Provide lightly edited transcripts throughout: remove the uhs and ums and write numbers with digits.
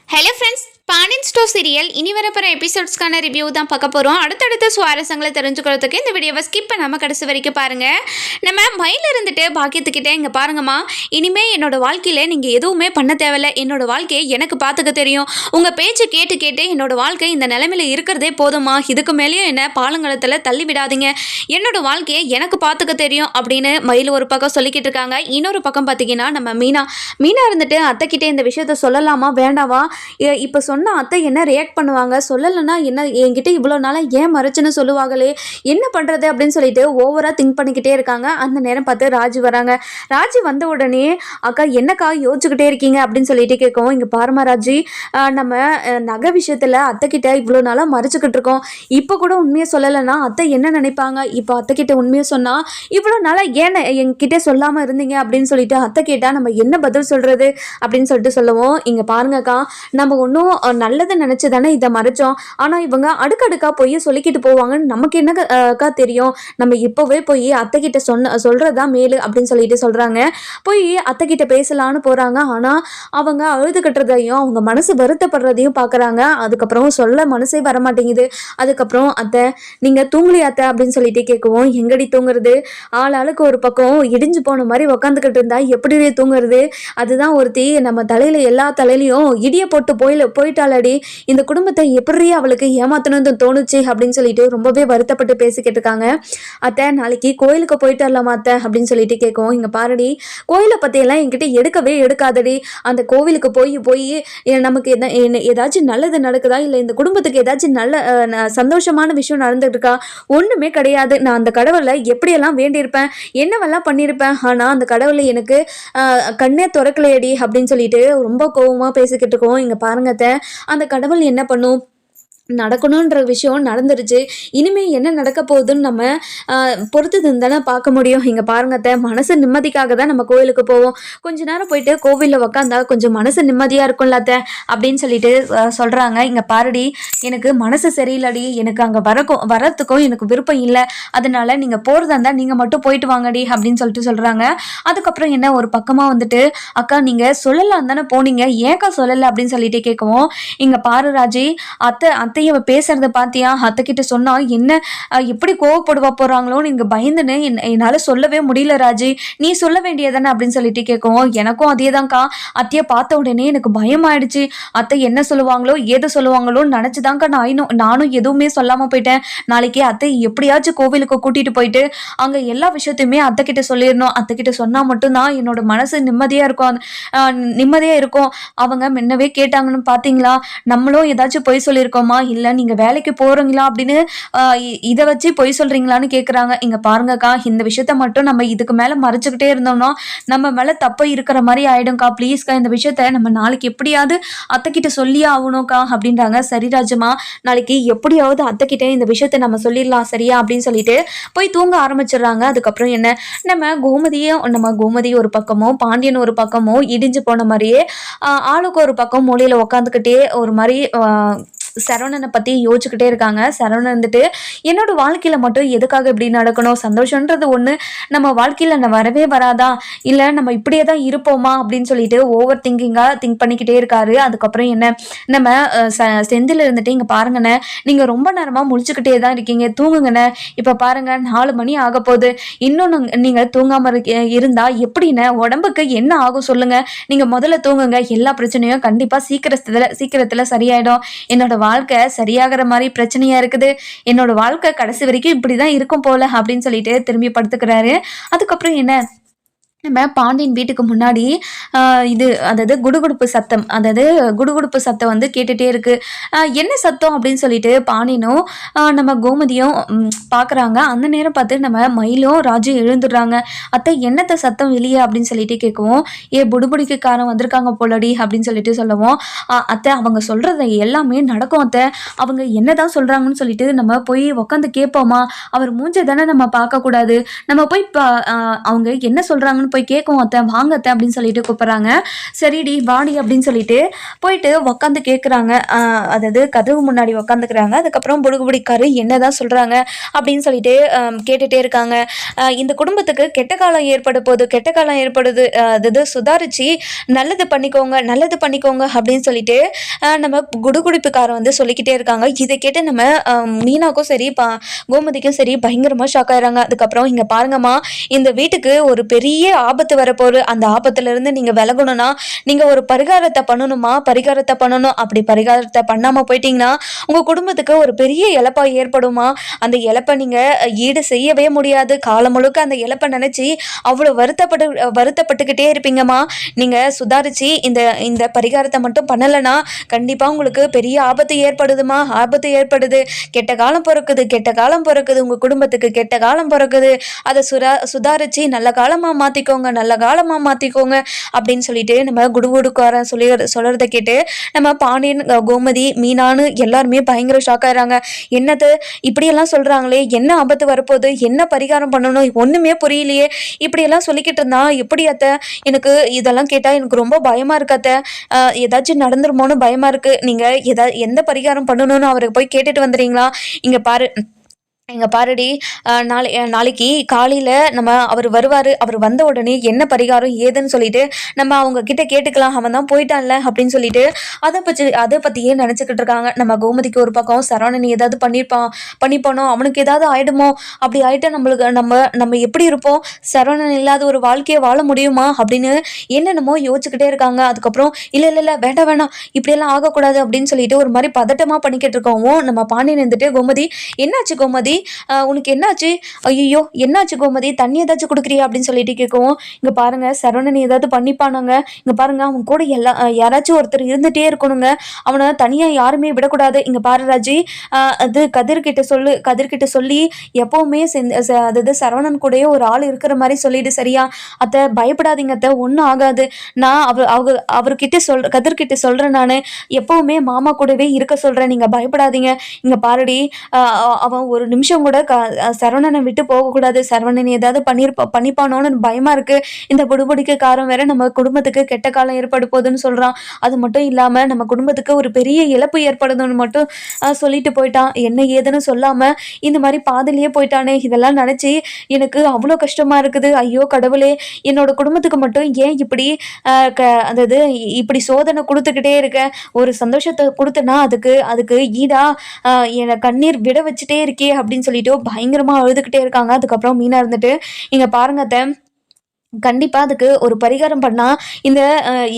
Hello friends, Pandian store serial இனி வரப்போகிற எபிசோட்ஸ்க்கான review தான் பார்க்க போகிறோம். அடுத்தடுத்த சுவாரஸ்யங்களை தெரிஞ்சுக்கிறதுக்கு இந்த வீடியோவை ஸ்கிப் பண்ணாமல் கடைசி வரைக்கும் பாருங்கள். நம்ம மயில் இருந்துட்டு பாக்கியத்துக்கிட்டே இங்கே பாருங்கம்மா, இனிமேல் என்னோட வாழ்க்கையில் நீங்கள் எதுவுமே பண்ண தேவையில்லை. என்னோட வாழ்க்கையை எனக்கு பார்த்துக்க தெரியும். உங்கள் பேச்சு கேட்டு கேட்டு என்னோட வாழ்க்கை இந்த நிலைமையில் இருக்கிறதே போதுமா, இதுக்கு மேலேயும் என்ன பாலங்கலத்தில் தள்ளி விடாதீங்க. என்னோட வாழ்க்கையை எனக்கு பார்த்துக்க தெரியும் அப்படின்னு மயில் ஒரு பக்கம் சொல்லிக்கிட்டு இருக்காங்க. இன்னொரு பக்கம் பார்த்தீங்கன்னா நம்ம மீனா இருந்துட்டு அத்தைக்கிட்டே இந்த விஷயத்த சொல்லலாமா வேண்டாவா, இப்போ சொன்ன அத்தை என்ன ரியாக்ட் பண்ணுவாங்க, சொல்லலைன்னா என்ன என்கிட்ட இவ்வளோ நாளாக ஏன் மறைச்சுன்னு சொல்லுவாங்களே, என்ன பண்ணுறது அப்படின்னு சொல்லிட்டு ஓவராக திங்க் பண்ணிக்கிட்டே இருக்காங்க. அந்த நேரம் பார்த்து ராஜி வராங்க. ராஜி வந்த உடனே அக்கா என்னக்கா யோசிச்சுக்கிட்டே இருக்கீங்க அப்படின்னு சொல்லிட்டு கேட்கவும், இங்கே பாருமா ராஜி, நம்ம நகை விஷயத்தில் அத்தைக்கிட்ட இவ்வளோ நாளாக மறைச்சிக்கிட்டு இருக்கோம். இப்போ கூட உண்மையை சொல்லலைன்னா அத்தை என்ன நினைப்பாங்க, இப்போ அத்தைக்கிட்ட உண்மையை சொன்னால் இவ்வளோ நாளாக ஏன் என்கிட்ட சொல்லாமல் இருந்தீங்க அப்படின்னு சொல்லிட்டு அத்தை கேட்டால் நம்ம என்ன பதில் சொல்கிறது அப்படின்னு சொல்லிட்டு சொல்லுவோம். இங்கே பாருங்கக்கா, நம்ம ஒன்றும் நல்லது நினச்சி தானே இதை மறைச்சோம். ஆனால் இவங்க அடுக்கடுக்காக போய் சொல்லிக்கிட்டு போவாங்கன்னு நமக்கு என்னக்கா தெரியும். நம்ம இப்போவே போய் அத்தைக்கிட்ட சொல்கிறதா மேலு அப்படின்னு சொல்லிட்டு சொல்கிறாங்க. போய் அத்தைக்கிட்ட பேசலான்னு போகிறாங்க. ஆனால் அவங்க அழுது கட்டுறதையும் அவங்க மனசு வருத்தப்படுறதையும் பார்க்குறாங்க. அதுக்கப்புறம் சொல்ல மனசே வரமாட்டேங்குது. அதுக்கப்புறம் அத்தை நீங்கள் தூங்கலையா அத்தை அப்படின்னு சொல்லிட்டு கேட்குவோம். எங்கடி தூங்குறது, ஆளுக்கு ஒரு பக்கம் இடிஞ்சு போன மாதிரி உக்காந்துக்கிட்டு இருந்தா எப்படி தூங்குறது, அதுதான் ஒருத்தி நம்ம தலையில் எல்லா தலையிலையும் இடியை போட்டு போயிட்டாளடி, இந்த குடும்பத்தை எப்படி அவளுக்கு ஏமாத்தணும்னு தோணுச்சு அப்படின்னு சொல்லிட்டு ரொம்பவே வருத்தப்பட்டு பேசிக்கிட்டு இருக்காங்க. அத்தை நாளைக்கு கோயிலுக்கு போயிட்டு வரலாமா அத்தை அப்படின்னு சொல்லிட்டு கேட்கும். இங்கே பாருடி, கோயிலை பற்றியெல்லாம் என்கிட்ட எடுக்கவே எடுக்காதடி. அந்த கோவிலுக்கு போய் நமக்கு ஏதாச்சும் நல்லது நடக்குதா, இல்லை இந்த குடும்பத்துக்கு ஏதாச்சும் நல்ல சந்தோஷமான விஷயம் நடந்துட்டு இருக்கா, ஒன்றுமே கிடையாது. நான் அந்த கடவுளை எப்படியெல்லாம் வேண்டியிருப்பேன், என்னவெல்லாம் பண்ணியிருப்பேன், ஆனால் அந்த கடவுளை எனக்கு கண்ணே திறக்கலையடி அப்படின்னு சொல்லிட்டு ரொம்ப கோபமாக பேசிக்கிட்டு இருக்கோம். இங்கே பாருங்க, அந்த கடவுள் என்ன பண்ணும், நடக்கணுன்ற விஷயம் நடந்துருச்சு. இனிமேல் என்ன நடக்க போகுதுன்னு நம்ம பொறுத்து தானே பார்க்க முடியும். இங்கே பாருங்கத்த, மனசு நிம்மதிக்காக தான் நம்ம கோவிலுக்கு போவோம். கொஞ்ச நேரம் போயிட்டு கோவிலில் உக்காந்தா கொஞ்சம் மனசு நிம்மதியாக இருக்கும்ல அத்தை அப்படின்னு சொல்லிட்டு சொல்கிறாங்க. இங்கே பாருடி, எனக்கு மனசு சரியில்லடி, எனக்கு அங்கே வரத்துக்கும் எனக்கு விருப்பம் இல்லை. அதனால நீங்கள் போகிறதா இருந்தால் நீங்கள் மட்டும் போயிட்டு வாங்கடி அப்படின்னு சொல்லிட்டு சொல்கிறாங்க. அதுக்கப்புறம் என்ன ஒரு பக்கமாக வந்துட்டு, அக்கா நீங்கள் சொல்லலாம் தானே போனீங்க, ஏன்க்கா சொல்லலை அப்படின்னு சொல்லிட்டு கேட்கவும், இங்கே பாரு ராஜி, அத்தையை பேசுறத பார்த்தியா, அத்தைக்கிட்ட சொன்னா என்ன எப்படி கோவப்படுவா போறாங்களோன்னு இங்கே பயந்துன்னு என்னால் சொல்லவே முடியல ராஜி, நீ சொல்ல வேண்டியதானே அப்படின்னு சொல்லிட்டு கேட்கவும், எனக்கும் அதே தான்க்கா, அத்தையை பார்த்த உடனே எனக்கு பயமாயிடுச்சு. அத்தை என்ன சொல்லுவாங்களோ ஏதோ சொல்லுவாங்களோன்னு நினச்சிதான்க்கா நானும் எதுவுமே சொல்லாமல் போயிட்டேன். நாளைக்கு அத்தை எப்படியாச்சும் கோவிலுக்கு கூட்டிகிட்டு போயிட்டு அங்கே எல்லா விஷயத்தையுமே அத்தைக்கிட்ட சொல்லிடணும். அத்தைக்கிட்ட சொன்னால் மட்டும்தான் என்னோட மனசு நிம்மதியாக இருக்கும். அவங்க முன்னவே கேட்டாங்கன்னு பார்த்தீங்களா, நம்மளும் ஏதாச்சும் பொய் சொல்லியிருக்கோமா, இல்லை நீங்கள் வேலைக்கு போகிறீங்களா அப்படின்னு இதை வச்சு பொய் சொல்கிறீங்களான்னு கேட்குறாங்க. இங்கே பாருங்கக்கா, இந்த விஷயத்த மட்டும் நம்ம இதுக்கு மேலே மறைச்சிக்கிட்டே இருந்தோம்னா நம்ம மேலே தப்பு இருக்கிற மாதிரி ஆகிடும்க்கா. ப்ளீஸ்க்கா, இந்த விஷயத்த நம்ம நாளைக்கு எப்படியாவது அத்தைக்கிட்ட சொல்லியே ஆகணும்க்கா அப்படின்றாங்க. சரி ராஜமா, நாளைக்கு எப்படியாவது அத்தைக்கிட்ட இந்த விஷயத்த நம்ம சொல்லிடலாம் சரியா அப்படின்னு சொல்லிட்டு போய் தூங்க ஆரம்பிச்சிடுறாங்க. அதுக்கப்புறம் என்ன, நம்ம கோமதி ஒரு பக்கமும் பாண்டியன் ஒரு பக்கமும் இடிஞ்சு போன மாதிரியே ஆளுக்கு ஒரு பக்கம் மூலையில் உட்காந்துக்கிட்டே ஒரு மாதிரி சரவணனை பற்றி யோசிச்சுக்கிட்டே இருக்காங்க. சரவணன் வந்துட்டு, என்னோட வாழ்க்கையில் மட்டும் எதுக்காக இப்படி நடக்கணும், சந்தோஷன்றது ஒன்று நம்ம வாழ்க்கையில் வரவே வராதா, இல்லை நம்ம இப்படியே தான் இருப்போமா அப்படின்னு சொல்லிட்டு ஓவர் திங்க் பண்ணிக்கிட்டே இருக்காரு. அதுக்கப்புறம் என்ன, நம்ம செந்தில் இருந்துட்டு, இங்கே பாருங்கண்ணே, நீங்கள் ரொம்ப நேரமாக முழிச்சுக்கிட்டே தான் இருக்கீங்க, தூங்குங்கண்ணே. இப்போ பாருங்கள் 4 மணி ஆக போகுது, இன்னும் நீங்கள் தூங்காமல் இருந்தால் எப்படின்னு உடம்புக்கு என்ன ஆகும் சொல்லுங்கள். நீங்கள் முதல்ல தூங்குங்க, எல்லா பிரச்சனையும் கண்டிப்பாக சீக்கிரத்தில் சரியாயிடும். என்னோட வாழ்க்கை சரியாகிற மாதிரி பிரச்சனையா இருக்குது, என்னோட வாழ்க்கை கடைசி வரைக்கும் இப்படிதான் இருக்கும் போல அப்படின்னு சொல்லிட்டு திரும்பி படுத்துக்கிறாரு. அதுக்கப்புறம் என்ன, நம்ம பாண்டியன் வீட்டுக்கு முன்னாடி அதாவது குடுகுடுப்பு சத்தம் வந்து கேட்டுகிட்டே இருக்கு. என்ன சத்தம் அப்படின்னு சொல்லிட்டு பாண்டியனும் நம்ம கோமதியும் பார்க்குறாங்க. அந்த நேரம் பார்த்து நம்ம மயிலும் ராஜு எழுந்துடுறாங்க. அத்தை என்னத்த சத்தம் வெளியே அப்படின்னு சொல்லிட்டு கேட்கவும், புடுபுடிக்கு காரம் வந்திருக்காங்க போலடி அப்படின்னு சொல்லிட்டு சொல்லுவோம். அத்தை அவங்க சொல்கிறத எல்லாமே நடக்கும் அத்தை, அவங்க என்னதான் சொல்கிறாங்கன்னு சொல்லிட்டு நம்ம போய் உக்காந்து கேட்போமா, அவர் மூஞ்சை தானே நம்ம பார்க்கக்கூடாது, நம்ம போய் அவங்க என்ன சொல்கிறாங்கன்னு போய் கேட்கும் அத்தை, வாங்க அத்தை அப்படின்னு சொல்லிட்டு கூப்பிட்றாங்க. சரிடி வாடி அப்படின்னு சொல்லிட்டு போயிட்டு உக்காந்து கேட்குறாங்க. அதாவது கதவு முன்னாடி உக்காந்துக்கிறாங்க. அதுக்கப்புறம் புடுகுபுடிக்காரு என்னதான் சொல்கிறாங்க அப்படின்னு சொல்லிட்டு கேட்டுகிட்டே இருக்காங்க. இந்த குடும்பத்துக்கு கெட்ட காலம் ஏற்பட போகுது, கெட்ட காலம் ஏற்படுது, அதாவது சுதாரிச்சு நல்லது பண்ணிக்கோங்க, நல்லது பண்ணிக்கோங்க அப்படின்னு சொல்லிட்டு நம்ம குடுகுடிப்புக்காரன் வந்து சொல்லிக்கிட்டே இருக்காங்க. இதை கேட்டு நம்ம மீனாக்கும் சரி கோமதிக்கும் சரி பயங்கரமாக ஷாக் ஆயிடுறாங்க. அதுக்கப்புறம் இங்கே பாருங்கம்மா, இந்த வீட்டுக்கு ஒரு பெரிய ஆபத்து வரப்போகுது. அந்த ஆபத்துலேருந்து நீங்கள் விலகணும்னா நீங்கள் ஒரு பரிகாரத்தை பண்ணணுமா, பரிகாரத்தை பண்ணணும். அப்படி பரிகாரத்தை பண்ணாமல் போயிட்டீங்கன்னா உங்கள் குடும்பத்துக்கு ஒரு பெரிய இழப்பா ஏற்படுமா. அந்த இழப்பை நீங்கள் ஈடு செய்யவே முடியாது. காலம் முழுக்க அந்த இழப்பை நினச்சி அவ்வளோ வருத்தப்பட்டுக்கிட்டே இருப்பீங்கம்மா. நீங்கள் சுதாரிச்சு இந்த இந்த பரிகாரத்தை மட்டும் பண்ணலைன்னா கண்டிப்பாக உங்களுக்கு பெரிய ஆபத்து ஏற்படுதுமா, ஆபத்து ஏற்படுது. கெட்ட காலம் பிறக்குது, கெட்ட காலம் பிறக்குது, உங்கள் குடும்பத்துக்கு கெட்ட காலம் பிறக்குது. அதை சுதாரிச்சு நல்ல காலமாக மாற்றிக்கோங்க, நல்ல காலமாக மாற்றிக்கோங்க அப்படின்னு சொல்லிட்டு நம்ம குடுகுடுக்காரன் சொல்கிறத கேட்டு நம்ம பாண்டியன், கோமதி, மீனான்னு எல்லாருமே பயங்கர ஷாக் ஆகிறாங்க. என்னது இப்படியெல்லாம் சொல்கிறாங்களே, என்ன ஆபத்து வரப்போகுது, என்ன பரிகாரம் பண்ணணும், ஒன்றுமே புரியலையே, இப்படியெல்லாம் சொல்லிக்கிட்டு இருந்தா எப்படி அத்தை? எனக்கு இதெல்லாம் கேட்டால் எனக்கு ரொம்ப பயமாக இருக்கு அத்தை. ஏதாச்சும் நடந்துருமோன்னு பயமாக இருக்குது. நீங்கள் எந்த பரிகாரம் பண்ணணும்னு அவருக்கு போய் கேட்டுட்டு வந்துடுறீங்களா? இங்கே பாருடி, நாளைக்கு காலையில் அவர் வருவார். அவர் வந்த உடனே என்ன பரிகாரம் ஏதுன்னு சொல்லிட்டு நம்ம அவங்க கிட்ட கேட்டுக்கலாம். அவன் தான் போயிட்டான்ல அப்படின்னு சொல்லிட்டு அதை பற்றியே நினச்சிக்கிட்டு இருக்காங்க. நம்ம கோமதிக்கு ஒரு பக்கம் சரவணன் ஏதாவது பண்ணிப்பானோ, அவனுக்கு ஏதாவது ஆயிடுமோ, அப்படி ஆயிட்டா நம்மளுக்கு நம்ம எப்படி இருப்போம், சரவணன் இல்லாத ஒரு வாழ்க்கையை வாழ முடியுமா அப்படின்னு என்னென்னமோ யோசிச்சுக்கிட்டே இருக்காங்க. அதுக்கப்புறம் இல்லை வேண்டாம் இப்படியெல்லாம் ஆகக்கூடாது அப்படின்னு சொல்லிட்டு ஒரு மாதிரி பதட்டமாக பண்ணிக்கிட்டு இருக்கவும் நம்ம பாண்டியன் இருந்துட்டு, கோமதி என்னாச்சு கோமதி, உனக்கு என்னாச்சு, ஐயோ என்னாச்சு கோமதி, தண்ணி ஏதாச்சும் கொடுக்குறியா அப்படின்னு சொல்லிட்டு கேட்கவும், இங்க பாருங்க சரவணன் ஏதாவது பண்ணிப்பானாங்க, இங்க பாருங்க அவன் கூட யாராச்சும் ஒருத்தர் இருந்துட்டே இருக்கணுங்க, அவனை தனியா யாருமே விடக்கூடாது. இங்க பாரு ராஜி, அது கதிர்கிட்ட சொல்லி எப்பவுமே அதாவது சரவணன் கூடயே ஒரு ஆள் இருக்கிற மாதிரி சொல்லிடு சரியா? அத்தை பயப்படாதீங்க அத்தை, ஒன்றும் ஆகாது. நான் அவர்கிட்ட கதிர்கிட்ட சொல்றேன், நான் எப்பவுமே மாமா கூடவே இருக்க சொல்றேன், நீங்க பயப்படாதீங்க. இங்க பாருடி, அவன் ஒரு நிமிஷம் கூட சரவணனை விட்டு போகக்கூடாது. சரவணன் ஏதாவது பண்ணிப்பானோன்னு பயமா இருக்கு. இந்த புடுபுடிக்கு காரம் வேற நம்ம குடும்பத்துக்கு கெட்ட காலம் ஏற்பட போகுதுன்னு சொல்றான். அது மட்டும் இல்லாம நம்ம குடும்பத்துக்கு ஒரு பெரிய இழப்பு ஏற்படுதுன்னு மட்டும் சொல்லிட்டு போயிட்டான். என்ன ஏதுன்னு சொல்லாம இந்த மாதிரி பாதிலேயே போயிட்டானே. இதெல்லாம் நினைச்சு எனக்கு அவ்வளோ கஷ்டமா இருக்குது. ஐயோ கடவுளே, என்னோட குடும்பத்துக்கு மட்டும் ஏன் இப்படி அதாவது இப்படி சோதனை கொடுத்துக்கிட்டே இருக்க. ஒரு சந்தோஷத்தை கொடுத்தனா அதுக்கு ஈடா என்னை கண்ணீர் விட வச்சுட்டே இருக்கே அப்படின்னு சொல்லிட்டு பயங்கரமா அழுதுகிட்டே இருக்காங்க. அதுக்கப்புறம் மீனா இருந்துட்டு, இங்க பாருங்க அத்தை, கண்டிப்பாக அதுக்கு ஒரு பரிகாரம் பண்ணால்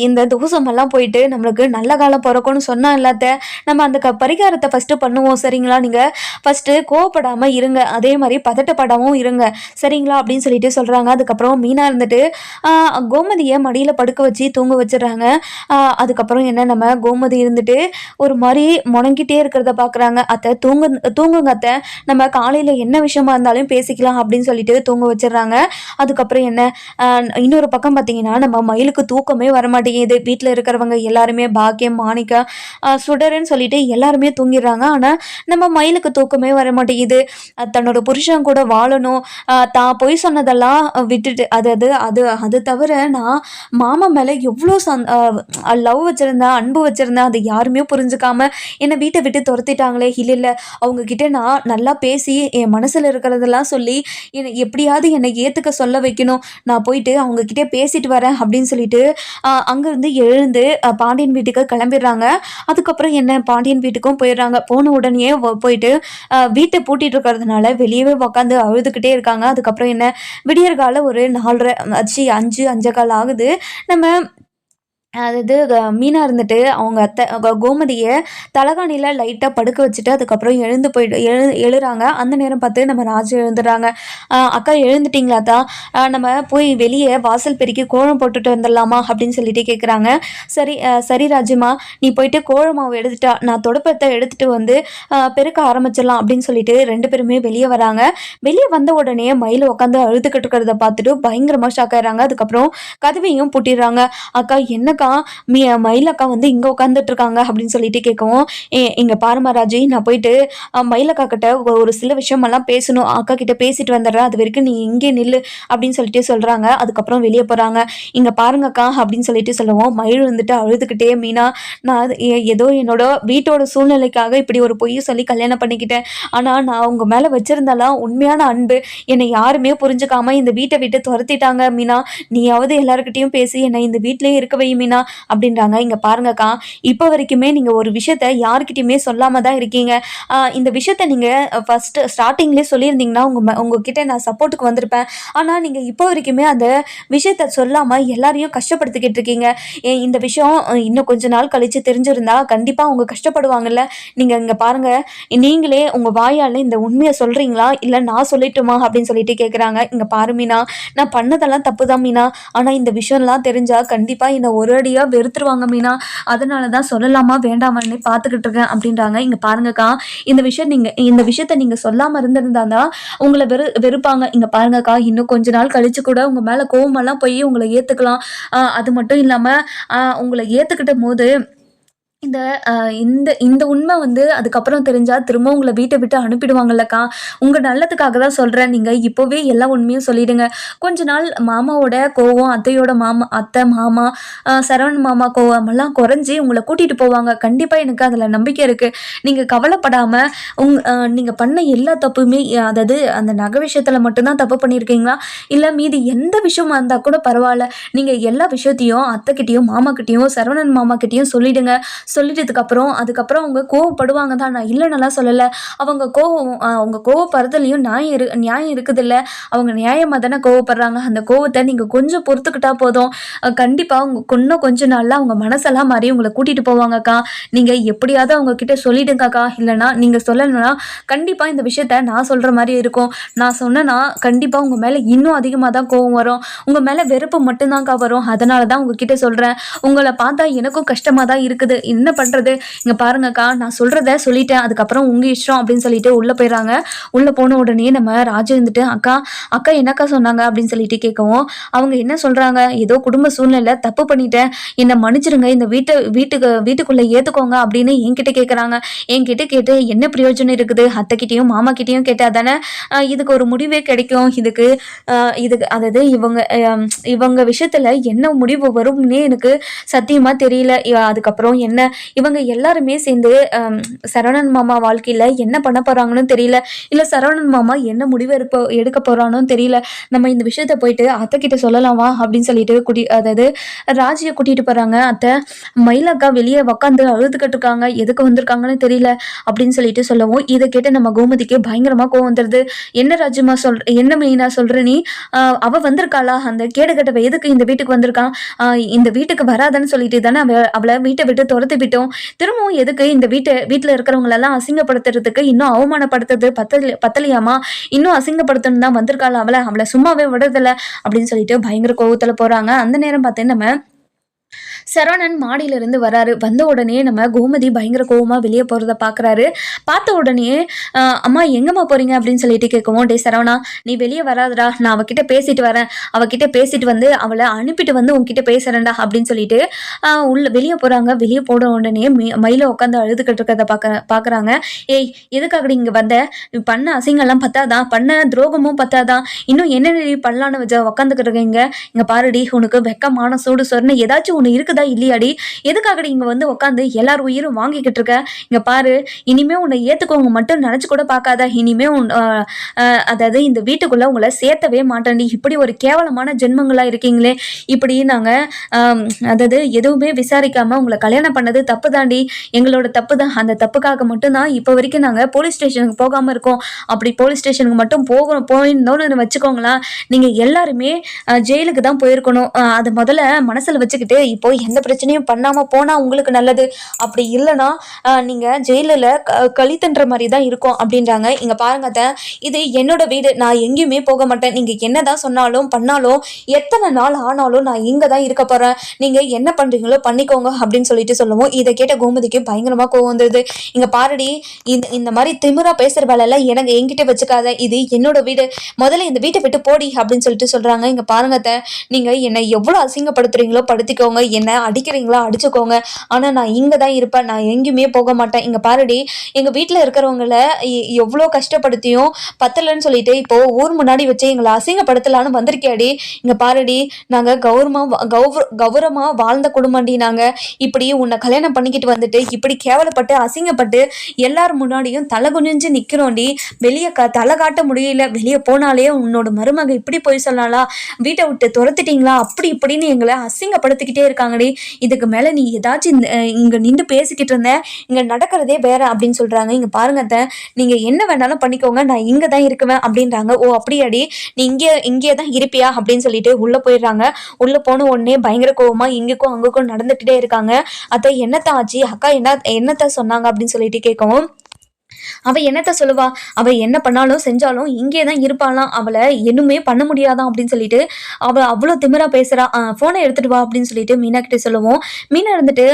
இந்த தோசமெல்லாம் போயிட்டு நம்மளுக்கு நல்ல காலம் பிறக்கும்னு சொன்னால் இல்லாத நம்ம அந்த பரிகாரத்தை ஃபஸ்ட்டு பண்ணுவோம் சரிங்களா? நீங்கள் ஃபஸ்ட்டு கோவப்படாமல் இருங்க, அதே மாதிரி பதட்டப்படாமல் இருங்க சரிங்களா அப்படின்னு சொல்லிட்டு சொல்கிறாங்க. அதுக்கப்புறம் மீனா இருந்துட்டு கோமதியை மடியில் படுக்க வச்சு தூங்க வச்சிடுறாங்க. அதுக்கப்புறம் என்ன, நம்ம கோமதி இருந்துட்டு ஒரு மாதிரி முணங்கிட்டே இருக்கிறத பார்க்குறாங்க. அத்தை தூங்குங்க அத்தை, நம்ம காலையில் என்ன விஷயமா இருந்தாலும் பேசிக்கலாம் அப்படின்னு சொல்லிட்டு தூங்க வச்சிடுறாங்க. அதுக்கப்புறம் என்ன, இன்னொரு பக்கம் பார்த்தீங்கன்னா நம்ம மயிலுக்கு தூக்கமே வரமாட்டேங்குது. வீட்டில் இருக்கிறவங்க எல்லாருமே பாக்கியம், மாணிக்கா, சுடர்ன்னு சொல்லிட்டு எல்லாருமே தூங்கிடுறாங்க. ஆனால் நம்ம மயிலுக்கு தூக்கமே வரமாட்டேங்குது. தன்னோட புருஷன் கூட வாழணும், தான் பொய் சொன்னதெல்லாம் விட்டுட்டு அது தவிர நான் மாமா மேலே எவ்வளோ லவ் வச்சுருந்தேன், அன்பு வச்சுருந்தேன், அதை யாருமே புரிஞ்சுக்காம என்னை வீட்டை விட்டு துரத்திட்டாங்களே. இல்லை அவங்கக்கிட்ட நான் நல்லா பேசி என் மனசில் இருக்கிறதெல்லாம் சொல்லி எப்படியாவது என்னை ஏற்றுக்க சொல்ல வைக்கணும். நான் போயிட்டு அவங்கக்கிட்டே பேசிட்டு வரேன் அப்படின்னு சொல்லிட்டு அங்கேருந்து எழுந்து பாண்டியன் வீட்டுக்கு கிளம்பிடுறாங்க. அதுக்கப்புறம் என்ன, பாண்டியன் வீட்டுக்கும் போயிடுறாங்க. போன உடனே போயிட்டு வீட்டை பூட்டிட்டு இருக்கிறதுனால வெளியவே உட்காந்து அழுதுகிட்டே இருக்காங்க. அதுக்கப்புறம் என்ன, விடியற்கால ஒரு 4:30 5 ஆகுது. நம்ம அதாவது மீனா இருந்துட்டு அவங்க அத்தை கோமதியை தலகாணியில் லைட்டாக படுக்க வச்சுட்டு அதுக்கப்புறம் எழுந்து போயிட்டு எழுறாங்க. அந்த நேரம் பார்த்து நம்ம ராஜு எழுந்துடுறாங்க. அக்கா எழுந்துட்டிங்களா தான், நம்ம போய் வெளியே வாசல் பெருக்கி கோலம் போட்டுட்டு வந்துடலாமா அப்படின்னு சொல்லிட்டு கேட்குறாங்க. சரி ராஜுமா, நீ போயிட்டு கோலமாவை எடுத்துட்டா, நான் தொடப்பத்தை எடுத்துகிட்டு வந்து பெருக்க ஆரம்பிச்சிடலாம் அப்படின்னு சொல்லிட்டு 2 பேருமே வெளியே வராங்க. வெளியே வந்த உடனே மயில் உட்காந்து அழுதுகிட்டு இருக்கிறத பார்த்துட்டு பயங்கரமாக ஷாக் ஆயிடுறாங்க. அதுக்கப்புறம் கதவையும் பூட்டிடுறாங்க. அக்கா என்னக்கா எதுக்கா மயிலக்கா வந்து இங்கே உட்காந்துட்டு இருக்காங்க அப்படின்னு சொல்லிட்டு கேட்கவும், இங்க பாருமா ராஜி, நான் போயிட்டு மயிலக்கா கிட்ட ஒரு சில விஷயமெல்லாம் பேசணும், அக்கா கிட்ட பேசிட்டு வந்துடுறேன், அது வரைக்கும் நீ இங்கே நில்லு அப்படின்னு சொல்லிட்டு சொல்றாங்க. அதுக்கப்புறம் வெளியே போறாங்க. இங்க பாருங்கக்கா அப்படின்னு சொல்லிட்டு சொல்லுவோம். மயில் வந்துட்டு அழுதுகிட்டே, மீனா நான் ஏதோ என்னோட வீட்டோட சூழ்நிலைக்காக இப்படி ஒரு பொய் சொல்லி கல்யாணம் பண்ணிக்கிட்டேன். ஆனா நான் உங்க மேல வச்சிருந்தாலாம் உண்மையான அன்பு. என்னை யாருமே புரிஞ்சுக்காம இந்த வீட்டை விட்டு துரத்திட்டாங்க மீனா. நீயாவது எல்லாருக்கிட்டையும் பேசி என்னை இந்த வீட்டிலேயே இருக்க வை மீனா அப்படின்றாங்க. இங்க பாருங்கக்கா, இப்போ வரைக்குமே நீங்க ஒரு விஷயத்த யாருக்கிட்டையுமே சொல்லாம தான் இருக்கீங்க. இந்த விஷயத்த நீங்க ஃபர்ஸ்ட் ஸ்டார்டிங்லேயே சொல்லியிருந்தீங்கன்னா உங்ககிட்ட நான் சப்போர்ட்டுக்கு வந்திருப்பேன். ஆனா நீங்க இப்போ வரைக்குமே அந்த விஷயத்த சொல்லாம எல்லாரையும் கஷ்டப்படுத்திக்கிட்டு இருக்கீங்க. இந்த விஷயம் இன்னும் கொஞ்ச நாள் கழிச்சு தெரிஞ்சிருந்தா கண்டிப்பா அவங்க கஷ்டப்படுவாங்கல்ல. நீங்க இங்க பாருங்க, நீங்களே உங்க வாயால இந்த உண்மையை சொல்றீங்களா இல்ல நான் சொல்லட்டுமா அப்படின்னு சொல்லிட்டு கேக்குறாங்க. இங்க பாரு மீனா, நான் பண்ணதெல்லாம் தப்பு தான் மீனா. ஆனா இந்த விஷயம்லாம் தெரிஞ்சா கண்டிப்பா என்னை ஒரு அடியா வெறுத்துருவாங்க மீனா. அதனாலதான் சொல்லலாமா வேண்டாமான்னு பாத்துக்கிட்டு இருக்கேன் அப்படின்றாங்க. இங்க பாருங்கக்கா, இந்த விஷயத்த நீங்க சொல்லாம இருந்திருந்தாதான் உங்களை வெறுப்பாங்க. இங்க பாருங்கக்கா, இன்னும் கொஞ்ச நாள் கழிச்சு கூட உங்க மேல கோவமெல்லாம் போய் உங்களை ஏத்துக்கலாம். அது மட்டும் இல்லாம உங்களை ஏத்துக்கிட்ட போது இந்த இந்த இந்த உண்மை வந்து அதுக்கப்புறம் தெரிஞ்சா திரும்ப உங்களை வீட்டை விட்டு அனுப்பிடுவாங்கல்லக்கா. உங்க நல்லதுக்காக தான் சொல்றேன். நீங்க இப்போவே எல்லா உண்மையும் சொல்லிடுங்க. கொஞ்ச நாள் மாமாவோட கோவம், அத்தையோட அத்தை மாமா, சரவணன் மாமா கோவம் எல்லாம் குறைஞ்சி உங்களை கூட்டிட்டு போவாங்க. கண்டிப்பா எனக்கு அதுல நம்பிக்கை இருக்கு. நீங்க கவலைப்படாம நீங்க பண்ண எல்லா தப்புமே, அதாவது அந்த நகை விஷயத்துல மட்டும்தான் தப்பு பண்ணியிருக்கீங்களா இல்ல மீதி எந்த விஷயமா இருந்தா கூட பரவாயில்ல, நீங்க எல்லா விஷயத்தையும் அத்தைக்கிட்டையும் மாமா கிட்டையும் சரவணன் மாமா கிட்டையும் சொல்லிடுங்க. சொல்லிட்டதுக்கப்புறம் அதுக்கப்புறம் அவங்க கோவப்படுவாங்க தான், நான் இல்லைன்னெல்லாம் சொல்லலை. அவங்க கோவப்படுறதுலையும் நியாயம் இருக்குது இல்லை. அவங்க நியாயமாக தானே கோவப்படுறாங்க. அந்த கோவத்தை நீங்கள் கொஞ்சம் பொறுத்துக்கிட்டா போதும். கண்டிப்பாக இன்னும் கொஞ்ச நாளில் அவங்க மனசெல்லாம் மாறி உங்களை கூட்டிகிட்டு போவாங்கக்கா. நீங்கள் எப்படியாவது அவங்க கிட்ட சொல்லிடுங்கக்கா. இல்லைனா நீங்கள் சொல்லணும்னா கண்டிப்பாக இந்த விஷயத்த நான் சொல்கிற மாதிரி இருக்கும். நான் சொன்னேன்னா கண்டிப்பாக உங்கள் மேலே இன்னும் அதிகமாக தான் கோவம் வரும். உங்கள் மேலே வெறுப்பு மட்டும்தான்க்கா வரும். அதனால தான் உங்ககிட்ட சொல்கிறேன். உங்களை பார்த்தா எனக்கும் கஷ்டமாக தான் இருக்குது. என்ன பண்றது, இங்க பாருங்கக்கா, நான் சொல்றத சொல்லிட்டேன், அதுக்கப்புறம் உங்க இஷ்டம் அப்படின்னு சொல்லிட்டு உள்ள போயிடறாங்க. உள்ள போன உடனே நம்ம ராஜு வந்துட்டு, அக்கா அக்கா என்னக்கா சொன்னாங்க அப்படின்னு சொல்லிட்டு கேட்கவும், அவங்க என்ன சொல்றாங்க, ஏதோ குடும்ப சூழ்நிலை தப்பு பண்ணிட்டேன், என்னை மன்னிச்சிருங்க, இந்த வீட்டுக்குள்ள ஏத்துக்கோங்க அப்படின்னு என்கிட்ட கேட்கறாங்க. என்கிட்ட கேட்டு என்ன பிரயோஜனம் இருக்குது? அத்தைக்கிட்டையும் மாமா கிட்டையும் கேட்டா தானே இதுக்கு ஒரு முடிவே கிடைக்கும். இதுக்கு அதாவது இவங்க விஷயத்துல என்ன முடிவு வரும்னே எனக்கு சத்தியமா தெரியல. அதுக்கப்புறம் என்ன இவங்க எல்லாருமே சேர்ந்து சரவணன் மாமா வாழ்க்கையில என்ன பண்ண போறாங்கன்னு தெரியல. இல்ல சரவணன் மாமா என்ன முடிவு எடுக்க போறானோ தெரியல. நம்ம இந்த விஷயத்த போயிட்டு அத்தை கிட்ட சொல்லலாமா அப்படின்னு சொல்லிட்டு அதாவது ராஜியை கூட்டிட்டு போறாங்க. அத்தை, மயிலக்கா வெளியே உக்காந்து அழுதுகிட்டு இருக்காங்க, எதுக்கு வந்திருக்காங்கன்னு தெரியல அப்படின்னு சொல்லிட்டு சொல்லவும், இதை கேட்டு நம்ம கோமதிக்கு பயங்கரமா கோவம் வந்துருது. என்ன ராஜுமா என்ன மெயினா சொல்ற நீ? அவ வந்திருக்காளா? அந்த கேடுகட்டவ எதுக்கு இந்த வீட்டுக்கு வந்திருக்கான்? இந்த வீட்டுக்கு வராதன்னு சொல்லிட்டு தானே அவளை வீட்டை விட்டு துரத்து விட்டோம். திரும்பவும் எதுக்கு இந்த வீட்டுல இருக்கிறவங்களெல்லாம் அசிங்கப்படுத்துறதுக்கு, இன்னும் அவமானப்படுத்துறது பத்தலையாமா? இன்னும் அசிங்கப்படுத்தணும் தான் வந்திருக்காள். அவளை சும்மாவே விடுறதில்ல அப்படின்னு சொல்லிட்டு பயங்கர கோவத்துல போறாங்க. அந்த நேரம் பார்த்து நம்ம சரவணன் மாடியிலிருந்து வராரு. வந்த உடனே நம்ம கோமதி பயங்கர கோவமா வெளியே போறத பாக்குறாரு. பார்த்த உடனே அம்மா எங்கம்மா போறீங்க அப்படின்னு சொல்லிட்டு கேட்கவும், டே சரவணா, நீ வெளியே வராதடா, நான் அவகிட்ட பேசிட்டு வரேன், அவகிட்ட பேசிட்டு வந்து அவளை அனுப்பிட்டு வந்து உங்ககிட்ட பேசுறேன்டா அப்படின்னு சொல்லிட்டு வெளியே போறாங்க. வெளியே போன உடனே மயில உட்காந்து அழுதுகிட்டு இருக்கிறத பாக்குறாங்க. ஏய், எதுக்காக இங்க வந்த? பண்ண அசிங்கெல்லாம் பத்தாதான், பண்ண துரோகமும் பத்தாதான், இன்னும் என்ன பண்ணலான்னு உட்காந்துக்கிட்டு இருக்கீங்க? இங்க பாருடி, உனக்கு வெக்கமான சூடு சொர்ண ஏதாச்சும் ஒண்ணு இருக்குதா இல்லையாடி? எதுக்காகடி இங்க வந்து உட்காந்து எல்லார் உயிரும் வாங்கிக்கிட்டு இருக்க? இங்க பாரு, இனிமே உன்னை ஏத்துக்கோங்க மட்டும் நினைச்சு கூட பார்க்காத. இனிமே அதாவது இந்த வீட்டுக்குள்ள உங்களை சேர்த்தவே மாட்டேன்டி. இப்படி ஒரு கேவலமான ஜென்மங்களா இருக்கீங்களே, இப்படி நாங்க அதாவது எதுவுமே விசாரிக்காம உங்களை கல்யாணம் பண்ணது தப்பு தாண்டி, எங்களோட தப்பு தான். அந்த தப்புக்காக மட்டும்தான் இப்போ வரைக்கும் நாங்க போலீஸ் ஸ்டேஷனுக்கு போகாம இருக்கோம். அப்படி போலீஸ் ஸ்டேஷனுக்கு மட்டும் போயிருந்தோம்னு வச்சுக்கோங்களா, நீங்க எல்லாருமே ஜெயிலுக்கு தான் போயிருக்கணும். அது முதல்ல மனசுல வச்சுக்கிட்டு இப்போ எந்த பிரச்சனையும் பண்ணாம போனா உங்களுக்கு நல்லது. அப்படி இல்லைன்னா நீங்க ஜெயிலில் கழித்துன்ற மாதிரி தான் இருக்கும் அப்படின்றாங்க. இங்க பாருங்க, இது என்னோட வீடு, நான் எங்கேயுமே போக மாட்டேன். நீங்க என்னதான் சொன்னாலும் பண்ணாலும் எத்தனை நாள் ஆனாலும் நான் இங்க தான் இருக்க போறேன். நீங்க என்ன பண்றீங்களோ பண்ணிக்கோங்க அப்படின்னு சொல்லிட்டு சொல்லுவோம். இதை கேட்ட கோமதிக்கு பயங்கரமா கோவம் வந்தது. இங்க பாருடி, இந்த மாதிரி திமிரா பேசுற வேலை எனக்கு என்கிட்ட வச்சுக்காத, இது என்னோட வீடு, முதல்ல இந்த வீட்டை விட்டு போடி அப்படின்னு சொல்லிட்டு சொல்றாங்க. இங்க பாருங்க, நீங்க என்னை எவ்வளவு அசிங்கப்படுத்துறீங்களோ படுத்திக்கோங்க, என்ன அடிக்கிறீங்களா அடிச்சுக்கோங்க, ஆனால் நான் இங்கே தான் இருப்பேன், நான் எங்கேயுமே போக மாட்டேன். இங்கே பாருடி, எங்கள் வீட்டில் இருக்கிறவங்கள எவ்வளோ கஷ்டப்படுத்தியும் பத்தலைன்னு சொல்லிட்டு இப்போ ஊர் முன்னாடி வச்சு எங்களை அசிங்கப்படுத்தலான்னு வந்திருக்கியாடி. இங்கே பாருடி, நாங்கள் கௌரவமாக வாழ்ந்த குடும்பம்டி. நாங்கள் இப்படி உன்னை கல்யாணம் பண்ணிக்கிட்டு வந்துட்டு இப்படி கேவலப்பட்டு அசிங்கப்பட்டு எல்லார் முன்னாடியும் தலை குனிஞ்சு நிற்கிறோண்டி. வெளியே தலை காட்ட முடியல. வெளியே போனாலே உன்னோட மருமக இப்படி போய் சொல்லலா, வீட்டை விட்டு துரத்துட்டீங்களா, அப்படி இப்படின்னு எங்களை அசிங்கப்படுத்திக்கிட்டே இருக்காங்கடி. இதுக்கு மேலே நீ ஏதாச்சும் இங்கே நின்று பேசிக்கிட்டு இருந்த, இங்கே நடக்கிறதே வேற அப்படின்னு சொல்கிறாங்க. இங்கே பாருங்க அத்தை, நீங்கள் என்ன வேணாலும் பண்ணிக்கோங்க, நான் இங்கே தான் இருக்குவேன் அப்படின்றாங்க. ஓ அப்படியாடி, நீ இங்கே தான் இருப்பியா அப்படின்னு சொல்லிட்டு உள்ளே போயிடுறாங்க. உள்ளே போன உடனே பயங்கர கோவமா இங்கேக்கும் அங்கேக்கும் நடந்துகிட்டே இருக்காங்க. அத்தை என்னத்தான் ஆச்சு, அக்கா என்னத்தான் சொன்னாங்க அப்படின்னு சொல்லிட்டு கேட்கவும், அவ என்னத்த சொல்லுவா, அவ என்ன பண்ணாலும் செஞ்சாலும் இங்கே தான் இருப்பாளாம், அவளை இன்னுமே பண்ண முடியாதான் அப்படின்னு சொல்லிட்டு அவ அவ்வளோ திமிரா பேசுறா. ஃபோனை எடுத்துட்டு வா அப்படின்னு சொல்லிட்டு மீனா கிட்ட சொல்லுவோம். மீனா இருந்துட்டு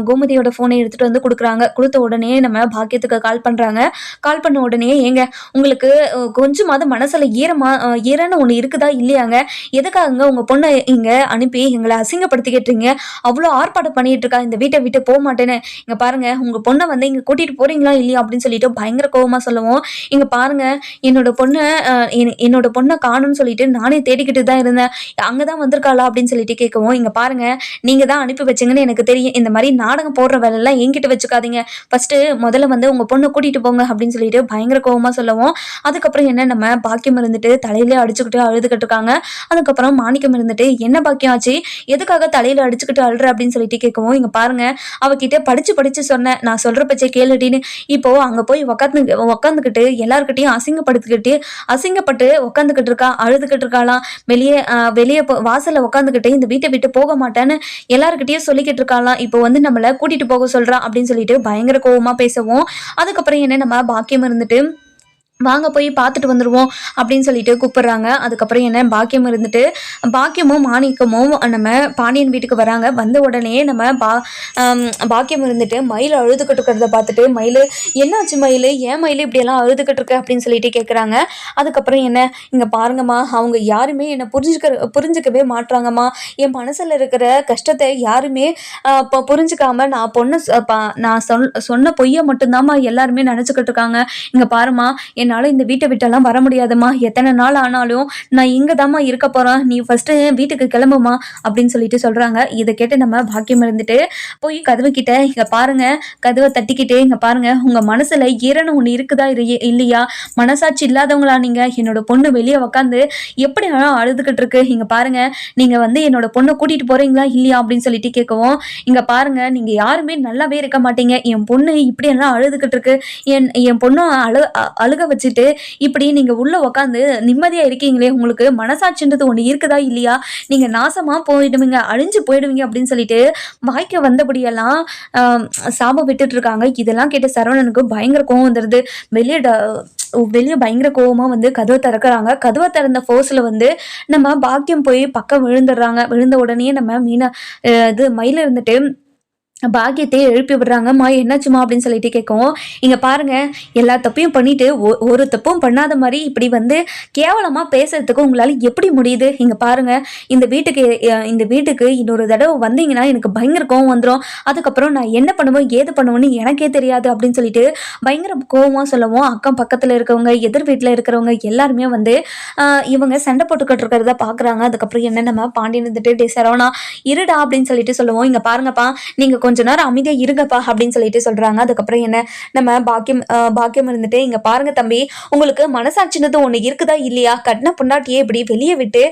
கோமதியோட ஃபோனை எடுத்துட்டு வந்து கொடுக்குறாங்க. கொடுத்த உடனே நம்ம பாக்கியத்துக்கு கால் பண்றாங்க. கால் பண்ண உடனே, ஏங்க உங்களுக்கு கொஞ்சமாவது மனசுல ஈரன்னு ஒன்று இருக்குதா இல்லையாங்க, எதுக்காகங்க உங்க பொண்ணை இங்க அனுப்பி எங்களை அசிங்கப்படுத்திக்கிட்டீங்க, அவ்வளோ ஆர்ப்பாட்டம் பண்ணிட்டு இருக்கா, இந்த வீட்டை விட்டு போக மாட்டேன்னு. இங்க பாருங்க, உங்க பொண்ணை வந்து இங்க கூட்டிட்டு போறீங்களா இல்லையா அப்படின்னு சொல்லிட்டு பயங்கர கோவமா சொல்லுவோம். இங்க பாருங்க, என்னோட பொண்ணை காணும்னு சொல்லிட்டு நானே தேடிக்கிட்டு தான் இருந்தேன், அங்கதான் வந்திருக்காளா அப்படின்னு சொல்லிட்டு கேட்கவும், இங்க பாருங்க, நீங்க தான் அனுப்பி வச்சீங்கன்னு எனக்கு தெரியும், இந்த மாதிரி நாடகம் போடுற வேலை எல்லாம் என்கிட்ட வச்சுக்காதீங்க, ஃபர்ஸ்ட் முதல்ல வந்து உங்க பொண்ணை கூட்டிட்டு போங்க அப்படின்னு சொல்லிட்டு பயங்கர கோவமா சொல்லுவோம். அதுக்கப்புறம் என்ன, நம்ம பாக்கியம் இருந்துட்டு தலையிலே அடிச்சுக்கிட்டு அழுதுகிட்டு இருக்காங்க. அதுக்கப்புறம் மாணிக்கம் இருந்துட்டு, என்ன பாக்கியம் ஆச்சு, எதுக்காக தலையில அடிச்சுக்கிட்டு அழுற அப்படின்னு சொல்லிட்டு கேட்கவும், இங்க பாருங்க, அவகிட்ட படிச்சு சொன்னேன், நான் சொல்ற பச்சை கேளுடின்னு, இப்போ அங்க போய் உக்காந்துக்கிட்டு எல்லாருக்கிட்டையும் அசிங்கப்பட்டு உக்காந்துக்கிட்டு இருக்கா, அழுதுகிட்டு இருக்காளாம். வெளியே வாசல்ல உக்காந்துக்கிட்டு இந்த வீட்டை விட்டு போக மாட்டேன்னு எல்லாருக்கிட்டையும் சொல்லிக்கிட்டு இருக்காளாம். இப்போ வந்து நம்மளை கூட்டிட்டு போக சொல்றா அப்படின்னு சொல்லிட்டு பயங்கர கோவமா பேசவும், அதுக்கப்புறம் என்ன, நம்ம பாக்கியம் இருந்துட்டு வாங்க போய் பார்த்துட்டு வந்துடுவோம் அப்படின்னு சொல்லிட்டு கூப்பிடுறாங்க. அதுக்கப்புறம் என்ன, பாக்கியமும் மாணிக்கமும் நம்ம பாண்டியன் வீட்டுக்கு வராங்க. வந்த உடனே நம்ம பாக்கியம் இருந்துட்டு மயில் அழுதுகிட்டு இருக்கிறத பார்த்துட்டு, மயில் என்னாச்சு மயில், ஏன் மயில் இப்படியெல்லாம் அழுதுகிட்டு இருக்கு அப்படின்னு சொல்லிட்டு கேட்குறாங்க. அதுக்கப்புறம் என்ன, இங்கே பாருங்கம்மா, அவங்க யாருமே என்னை புரிஞ்சுக்கவே மாட்றாங்கம்மா, என் மனசில் இருக்கிற கஷ்டத்தை யாருமே இப்போ புரிஞ்சுக்காம நான் சொன்ன பொய்யை மட்டும்தாம்மா எல்லாருமே நினச்சிக்கிட்டு இருக்காங்க. இங்கே பாருமா, என்னால் இந்த வீட்டை விட்டெல்லாம் வர முடியாதுமா, எத்தனை நாள் ஆனாலும் நான் இங்கே தாம்மா இருக்க போகிறேன், நீ ஃபஸ்ட்டு வீட்டுக்கு கிளம்புமா அப்படின்னு சொல்லிட்டு சொல்கிறாங்க. இதை கேட்டு நம்ம பாக்கியம் இருந்துட்டு போய் கதவு கிட்ட, இங்கே பாருங்க, கதவை தட்டிக்கிட்டே, இங்கே பாருங்க, உங்கள் மனசில் ஈரன்னு ஒன்று இருக்குதா இல்லையா, மனசாட்சி இல்லாதவங்களா நீங்கள், என்னோட பொண்ணு வெளியே உக்காந்து எப்படி அழுதுகிட்டு இருக்கு, இங்கே பாருங்க, நீங்கள் வந்து என்னோட பொண்ணை கூட்டிகிட்டு போகிறீங்களா இல்லையா அப்படின்னு சொல்லிட்டு கேட்கவும், இங்கே பாருங்க, நீங்கள் யாருமே நல்லாவே இருக்க மாட்டீங்க, என் பொண்ணு இப்படியெல்லாம் அழுதுகிட்டு இருக்கு, என் பொண்ணும் அழுக வச்சுட்டு இப்படி நீங்க உள்ள உக்காந்து நிம்மதியா இருக்கீங்களே, உங்களுக்கு மனசாட்சின்றது ஒண்ணு இருக்குதா இல்லையா, நீங்க நாசமா போயிடுவீங்க, அழிஞ்சு போயிடுவீங்க அப்படின்னு சொல்லிட்டு வாய்க்க வந்தபடியெல்லாம் சாபம் விட்டுட்டு இருக்காங்க. இதெல்லாம் கேட்டு சரவணனுக்கு பயங்கர கோவம் வந்துடுது. வெளியே பயங்கர கோவமா வந்து கதவை திறக்கிறாங்க. கதவை திறந்த ஃபோர்ஸ்ல வந்து நம்ம பாக்கியம் போய் பக்கம் விழுந்துடுறாங்க. விழுந்த உடனே நம்ம மயில இருந்துட்டு பாக்கியத்தை எழுப்பி விடுறாங்கம்மா, என்னாச்சுமா அப்படின்னு சொல்லிட்டு கேட்கவும், இங்க பாருங்க, எல்லா தப்பையும் பண்ணிட்டு ஒரு தப்பும் பண்ணாத மாதிரி இப்படி வந்து கேவலமா பேசுறதுக்கு உங்களால எப்படி முடியுது, இங்க பாருங்க, இந்த வீட்டுக்கு இன்னொரு தடவை வந்தீங்கன்னா எனக்கு பயங்கர கோவம் வந்துடும், அதுக்கப்புறம் நான் என்ன பண்ணுவேன் ஏது பண்ணுவேன்னு எனக்கே தெரியாது அப்படின்னு சொல்லிட்டு பயங்கர கோவமா சொல்லவும், அக்கம் பக்கத்துல இருக்கவங்க, எதிர் வீட்டுல இருக்கிறவங்க எல்லாருமே வந்து இவங்க சண்டை போட்டுக்கிட்டு இருக்கிறத பாக்குறாங்க. அதுக்கப்புறம் என்ன, நம்ம பாண்டியன் வந்துட்டு சரவணா இருடா அப்படின்னு சொல்லிட்டு சொல்லுவோம். இங்க பாருங்கப்பா, நீங்க கொஞ்ச நேரம் அமைதியா இருங்கப்பா அப்படின்னு சொல்லிட்டு சொல்றாங்க. அதுக்கப்புறம் என்ன, நம்ம பாக்கியம் இருந்துட்டு, இங்க பாருங்க தம்பி, உங்களுக்கு மனசாட்சினது ஒண்ணு இருக்குதா இல்லையா, கட்டின பொண்டாட்டியே இப்படி வெளியே விட்டு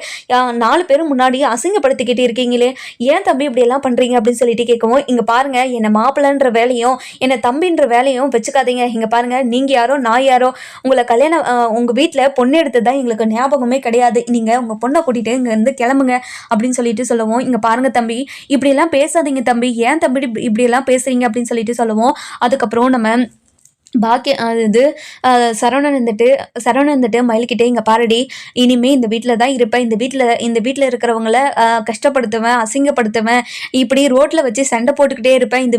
4 பேரும் முன்னாடி அசிங்கப்படுத்திக்கிட்டு இருக்கீங்களே, ஏன் தம்பி இப்படி எல்லாம் பண்றீங்க அப்படின்னு சொல்லிட்டு கேட்கவும், இங்க பாருங்க, என்ன மாப்பிள்ளன்ற வேலையும் என்ன தம்பின்ற வேலையும் வச்சுக்காதீங்க, இங்க பாருங்க, நீங்க யாரோ நான் யாரோ, உங்களை கல்யாணம் உங்க வீட்டுல பொண்ணு எடுத்ததான் எங்களுக்கு ஞாபகமே கிடையாது, நீங்க உங்க பொண்ணை கூட்டிட்டு இங்க இருந்து கிளம்புங்க அப்படின்னு சொல்லிட்டு சொல்லுவோம். இங்க பாருங்க தம்பி, இப்படி எல்லாம் பேசாதீங்க தம்பி, ஏன் தம்பி இப்படி எல்லாம் பேசுறீங்க அப்படின்னு சொல்லிட்டு சொல்லுவோம். அதுக்கப்புறம் நம்ம இது சரவணன் இருந்துட்டு மயில்கிட்டே இங்கே பாருடி, இனிமே இந்த வீட்டில் தான் இருப்பேன், இந்த வீட்டில் இருக்கிறவங்கள கஷ்டப்படுத்துவேன், அசிங்கப்படுத்துவேன், இப்படி ரோட்டில் வச்சு சண்டை போட்டுக்கிட்டே இருப்பேன், இந்த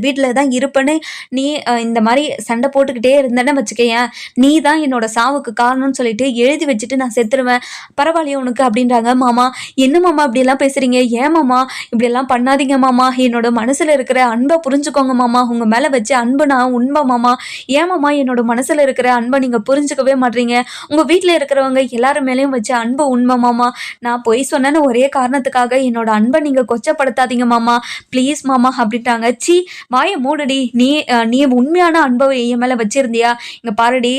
வீட்டில் தான் இருப்பேன்னு நீ இந்த மாதிரி சண்டை போட்டுக்கிட்டே இருந்தேன்னு வச்சுக்கேன், நீ தான் என்னோட சாவுக்கு காரணம்னு சொல்லிட்டு எழுதி வச்சுட்டு நான் செத்துருவேன், பரவாயில்லையே உனக்கு அப்படின்றாங்க. மாமா என்ன மாமா இப்படியெல்லாம் பேசுறீங்க, ஏன் மாமா இப்படியெல்லாம் பண்ணாதீங்க மாமா, என்னோட மனசில் இருக்கிற அன்பை புரிஞ்சுக்கோங்க மாமா, உங்கள் மேலே வச்ச அன்பு நான் உண்மை மாமா, ஏமாம்மா என்னோட மனசுல இருக்கிற அன்பை நீங்க புரிஞ்சுக்கவே மாட்டீங்க, உங்க வீட்டில் இருக்கிறவங்க எல்லாரும் மேலேயும் வச்ச அன்பு உண்மை மாமா, நான் பொய் சொன்னேன்னு ஒரே காரணத்துக்காக என்னோட அன்பை நீங்க கொச்சப்படுத்தாதீங்க மாமா, ப்ளீஸ் மாமா அப்படின்ட்டாங்க. சி வாயை மூடுடி, நீ உண்மையான அன்பை என் மேலே வச்சிருந்தியா, இங்க பாருடி,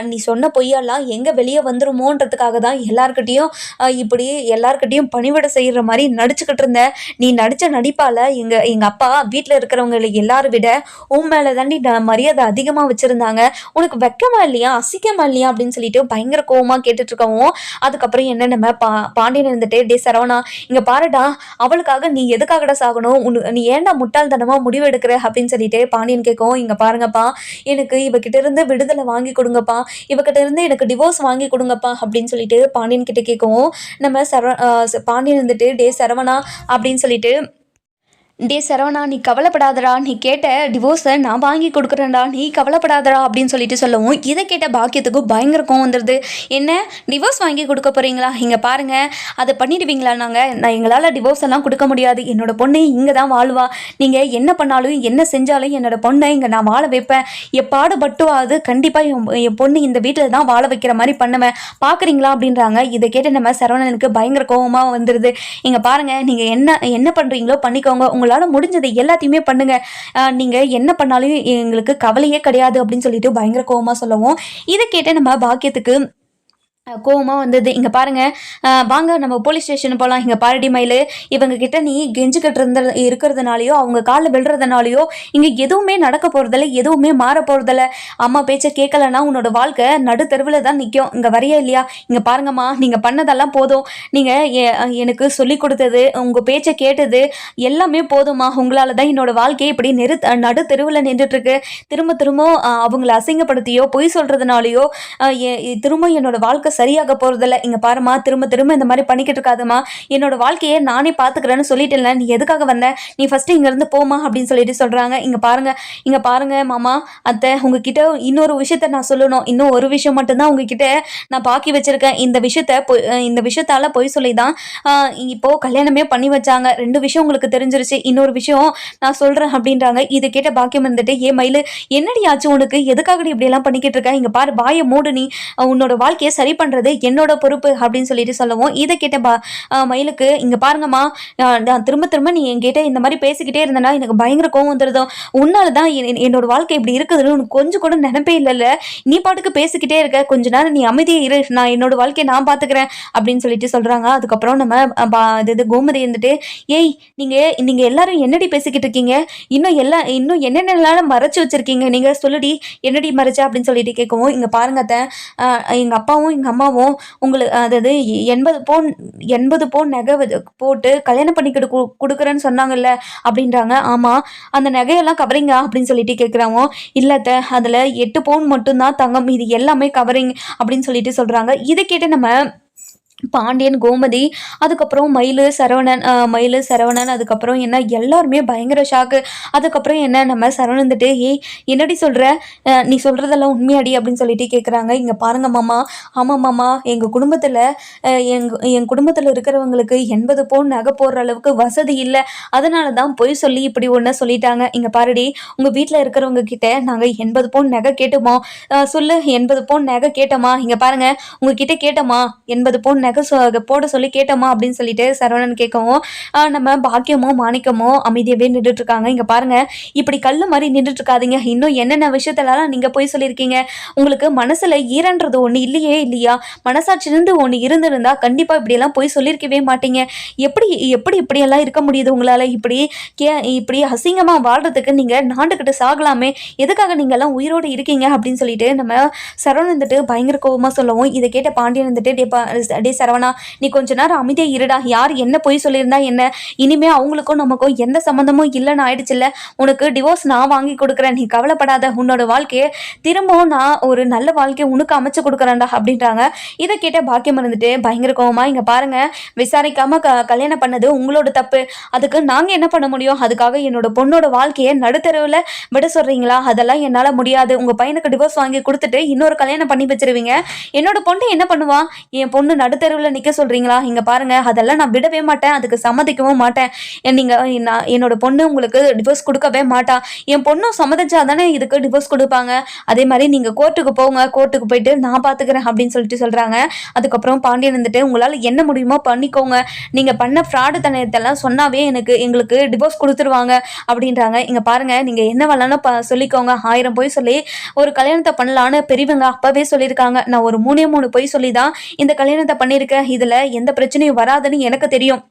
நீ சொன்ன பொய்யெல்லாம் எங்க வெளியே வந்துருமோன்றதுக்காக தான் எல்லார்கிட்டையும் பணிவிட செய்யற மாதிரி நடிச்சுக்கிட்டு இருந்த, நீ நடிச்ச நடிப்பால எங்க அப்பா வீட்டில் இருக்கிறவங்க எல்லாரும் விட உன் மேலே தாண்டி மரியாதை அதிகமாக வச்சுருந்தாங்க, உனக்கு வெக்கமா இல்லையா, அசிங்கமா இல்லையா அப்படின்னு சொல்லிட்டு பயங்கர கோவமாக கேட்டுட்டு இருக்கவும், அதுக்கப்புறம் என்ன நம்ம பாண்டியன் இருந்துட்டு, டே சரவணா இங்கே பாருடா, அவளுக்காக நீ எதுக்காகடா சாகணும், நீ ஏன்டா முட்டாள்தனமாக முடிவு எடுக்கிற அப்படின்னு சொல்லிட்டு பாண்டியன் கேட்கவும், இங்கே பாருங்கப்பா எனக்கு இவகிட்ட இருந்து விடுதலை வாங்கி கொடுங்கப்பா, இவகிட்ட இருந்து எனக்கு டிவோர்ஸ் வாங்கி கொடுங்கப்பா அப்படின்னு சொல்லிட்டு பாண்டியன் கிட்ட கேட்கவும், நம்ம பாண்டியன் இருந்துட்டு, டே சரவணா அப்படின்னு சொல்லிட்டு, டே சரவணா நீ கவலைப்படாதடா, நீ கேட்ட டிவோர்ஸை நான் வாங்கி கொடுக்குறேன்டா, நீ கவலைப்படாதடா அப்படின்னு சொல்லிட்டு சொல்லவும், இதை கேட்ட பாக்கியத்துக்கு பயங்கர கோவம் வந்துடுது. என்ன டிவோர்ஸ் வாங்கி கொடுக்க போகிறீங்களா, இங்கே பாருங்கள் அதை பண்ணிடுவீங்களா, நான் எங்களால் டிவோர்ஸ் எல்லாம் கொடுக்க முடியாது, என்னோட பொண்ணு இங்கே தான் வாழ்வா, நீங்கள் என்ன பண்ணாலும் என்ன செஞ்சாலும் என்னோட பொண்ணை இங்கே நான் வாழ வைப்பேன், எப்பாடுபட்டுவாது கண்டிப்பாக என் பொண்ணு இந்த வீட்டில் தான் வாழ வைக்கிற மாதிரி பண்ணுவேன், பார்க்குறீங்களா அப்படின்றாங்க. இதை கேட்டு நம்ம சரவணனுக்கு பயங்கர கோவமாக வந்துடுது. இங்கே பாருங்கள் நீங்கள் என்ன பண்ணுறீங்களோ பண்ணிக்கோங்க, உங்களால் முடிஞ்சது எல்லாத்தையுமே பண்ணுங்க, நீங்க என்ன பண்ணாலும் எங்களுக்கு கவலையே கிடையாது அப்படின்னு சொல்லிட்டு பயங்கர கோவமா சொல்லவும், இதை கேட்ட நம்ம பாக்கியத்துக்கு கோவமாக வந்தது. இங்கே பாருங்கள், வாங்க நம்ம போலீஸ் ஸ்டேஷன் போகலாம், இங்கே பாரடி மயில் இவங்க கிட்ட நீ கெஞ்சிக்கிட்டு இருக்கிறதுனாலையோ அவங்க காலில் விழுறதுனாலையோ இங்கே எதுவுமே நடக்க போகிறதில்ல, எதுவுமே மாற போகிறதில்ல, அம்மா பேச்சை கேட்கலன்னா உன்னோட வாழ்க்கை நடு தெருவில் தான் நிற்கும், இங்கே வரையா இல்லையா, இங்கே பாருங்கம்மா நீங்கள் பண்ணதெல்லாம் போதும், நீங்கள் எனக்கு சொல்லி கொடுத்தது உங்கள் பேச்சை கேட்டது எல்லாமே போதும்மா, உங்களால் தான் என்னோட வாழ்க்கையை இப்படி நடு தெருவில் நின்றுட்டுருக்கு, திரும்ப அவங்கள அசிங்கப்படுத்தியோ பொய் சொல்கிறதுனாலையோ திரும்ப என்னோட வாழ்க்கை சரியாக போறதில்ல, இங்க பாருமா திரும்ப இந்த மாதிரி பண்ணிக்கிட்டு இருக்காதுமா, என்னோட வாழ்க்கையை நானே பாத்துக்கிறேன்னு சொல்லிட்டேன்ல, நீ எதுக்காக வந்த, நீ ஃபர்ஸ்ட் இங்க இருந்து போமா அப்படின்னு சொல்லிட்டு சொல்றாங்க. இங்க பாருங்க மாமா அத்தை, உங்ககிட்ட இன்னொரு விஷயத்த நான் சொல்லணும், இன்னும் ஒரு விஷயம் மட்டும்தான் உங்ககிட்ட நான் பாக்கி வச்சிருக்கேன், இந்த விஷயத்தால பொய் சொல்லிதான் இப்போ கல்யாணமே பண்ணி வச்சாங்க, 2 விஷயம் உங்களுக்கு தெரிஞ்சிருச்சு, இன்னொரு விஷயம் நான் சொல்றேன் அப்படின்றாங்க. இதை கேட்ட பாக்கியம் வந்துட்டு, ஏ மயிலு என்னடி ஆச்சு உனக்கு, எதுக்காக இப்படி எல்லாம் பண்ணிக்கிட்டு இருக்க, இங்க பாரு வாயை மூடு, நீ உன்னோட வாழ்க்கையை சரி பண்றது என்னோட பொறுப்பு அப்படின்னு சொல்லிட்டு சொல்லவும், இதை கேட்ட மயிலுக்கு, இங்க பாருங்கம்மா நான் திரும்ப நீ என்கிட்ட இந்த மாதிரி பேசிக்கிட்டே இருந்தனா எனக்கு பயங்கர கோவம் வந்துருதோ, உன்னாலதான் என்னோட வாழ்க்கை இப்படி இருக்குதுன்னு உனக்கு கொஞ்சம் கூட நினைப்பே இல்லைல்ல, நீ பாட்டுக்கு பேசிக்கிட்டே இருக்க, கொஞ்ச நேரம் நீ அமைதியே இரு, நான் என்னோட வாழ்க்கையை நான் பாத்துக்கிறேன் அப்படின்னு சொல்லிட்டு சொல்றாங்க. அதுக்கப்புறம் நம்ம கோமதி இருந்துட்டு, ஏய் நீங்க எல்லாரும் என்னடி பேசிக்கிட்டு இருக்கீங்க, இன்னும் என்னென்னலாம் மறைச்சு வச்சிருக்கீங்க, நீங்க சொல்லுடி என்னடி மறைச்சா அப்படின்னு சொல்லிட்டு கேட்கவும், இங்க பாருங்க எங்க அப்பாவும் எங்க அம்மாவும் உங்களுக்கு அதாவது 80 பவுன் நகை போட்டு கல்யாணம் பண்ணிக்கிட்டு கொடுக்குறேன்னு சொன்னாங்கல்ல அப்படின்றாங்க. ஆமா அந்த நகையெல்லாம் கவரிங்கா அப்படின்னு சொல்லிட்டு கேட்குறாங்க. இல்லத்த அதுல 8 பவுன் மட்டும்தான் தங்கம், இது எல்லாமே கவரிங் அப்படின்னு சொல்லிட்டு சொல்றாங்க. இதை கேட்டு நம்ம பாண்டியன் கோமதி அதுக்கப்புறம் மயிலு சரவணன் அதுக்கப்புறம் என்ன எல்லாருமே பயங்கர ஷாக்கு. அதுக்கப்புறம் என்ன நம்ம சரவணன் வந்துட்டு, ஏய் என்னடி சொல்கிற, நீ சொல்கிறதெல்லாம் உண்மையாடி அப்படின்னு சொல்லிட்டு கேட்குறாங்க. இங்கே பாருங்க மாமா, ஆமாம் மாமா எங்கள் குடும்பத்தில் என் குடும்பத்தில் இருக்கிறவங்களுக்கு 80 பவுன் நகை போடுற அளவுக்கு வசதி இல்லை, அதனால தான் பொய் சொல்லி இப்படி ஒன்று சொல்லிட்டாங்க. இங்கே பாருடி உங்கள் வீட்டில் இருக்கிறவங்க கிட்ட நாங்கள் 80 பவுன் நகை கேட்டோமா, சொல்லு 80 பவுன் நகை கேட்டோமா, இங்கே பாருங்க உங்ககிட்ட கேட்டோமா 80 பவுன் போட சொல்லி கேட்டோமா அப்படின்னு சொல்லிட்டு சரவணன் கேட்கவும், நம்ம பாக்கியமோ மாணிக்கமோ அமைதியாவே நின்றுட்டு இருக்காங்க. இங்க பாருங்க இப்படி கல்லு மாதிரி நின்றுட்டு இருக்காதீங்க, இன்னும் என்னென்ன விஷயத்தெல்லாம் நீங்க போய் சொல்லியிருக்கீங்க, உங்களுக்கு மனசுல ஈரன்றது ஒண்ணு இல்லையா, மனசாட்சியிலிருந்து ஒண்ணு இருந்திருந்தா கண்டிப்பா இப்படி எல்லாம் போய் சொல்லியிருக்கவே மாட்டீங்க, இப்படியெல்லாம் இருக்க முடியுது உங்களால, இப்படி அசிங்கமா வாழ்றதுக்கு நீங்க நாண்டுகிட்டு சாகலாமே, எதுக்காக நீங்க எல்லாம் உயிரோடு இருக்கீங்க அப்படின்னு சொல்லிட்டு நம்ம சரவணன் வந்துட்டு பயங்கர கோபமா சொல்லவும், இதை கேட்ட பாண்டியன் வந்துட்டு, டே சரவணா, நீ கொஞ்ச நேரம் அமைதியா இருடா. யார் என்ன பொய் சொல்லியிருந்தா என்ன? இனிமே அவங்களுக்கும் நமக்கும் எந்த சம்மந்தமும் இல்லைன்னு ஆயிடுச்சுல்ல. உனக்கு டிவோர்ஸ் நான் வாங்கி கொடுக்குறேன். நீ கவலைப்படாத. உன்னோட வாழ்க்கையை திரும்பவும் நான் ஒரு நல்ல வாழ்க்கையை உனக்கு அமைச்சு கொடுக்குறேன்டா அப்படின்றாங்க. இதை கேட்ட பாக்கியம் இருந்துட்டு பயங்கர கோவமா, இங்க பாருங்க, விசாரிக்காம கல்யாணம் பண்ணது உங்களோட தப்பு. அதுக்கு நாங்க என்ன பண்ண முடியும்? அதுக்காக என்னோட பொண்ணோட வாழ்க்கையை நடுத்தருவில் விட சொல்றீங்களா? அதெல்லாம் என்னால முடியாது. உங்க பையனுக்கு டிவோர்ஸ் வாங்கி கொடுத்துட்டு இன்னொரு கல்யாணம் பண்ணி வச்சிருவீங்க. என்னோட பொண்ணு என்ன பண்ணுவா? என் பொண்ணு நடுத்தருவில் நிக்க சொல்றீங்களா? இங்க பாருங்க, அதெல்லாம் நான் விடவே மாட்டேன். அதுக்கு சம்மதிக்கவும் மாட்டேன். நீங்க என்னோட பொண்ணு உங்களுக்கு டிவோர்ஸ் கொடுக்கவே மாட்டா. என் பொண்ணும் சம்மதிச்சா தானே இதுக்கு டிவோர்ஸ் கொடுப்பாங்க. அதே மாதிரி நீங்க கோர்ட்டுக்கு போங்க. கோர்ட்டுக்கு போயிட்டு நான் பாத்துக்கிறேன் அப்படின்னு சொல்றாங்க. அதுக்கப்புறம் பாண்டியன் வந்துட்டு, உங்களால என்ன முடியுமோ பண்ணிக்கோங்க. நீங்க பண்ண ஃப்ராடு தனத்தெல்லாம் சொன்னாவே எங்களுக்கு டிவோர்ஸ் கொடுத்துருவாங்க அப்படின்றாங்க. இங்க பாருங்க, நீங்க என்ன வேணாலும் சொல்லிக்கோங்க. 1000 பொய் சொல்லி ஒரு கல்யாணத்தை பண்ணலான்னு பெரியவங்க அப்பவே சொல்லியிருக்காங்க. நான் ஒரு 3 பொய் சொல்லி தான் இந்த கல்யாணத்தை பண்ணியிருக்கேன். இதுல எந்த பிரச்சனையும் வராதுன்னு எனக்கு தெரியும்.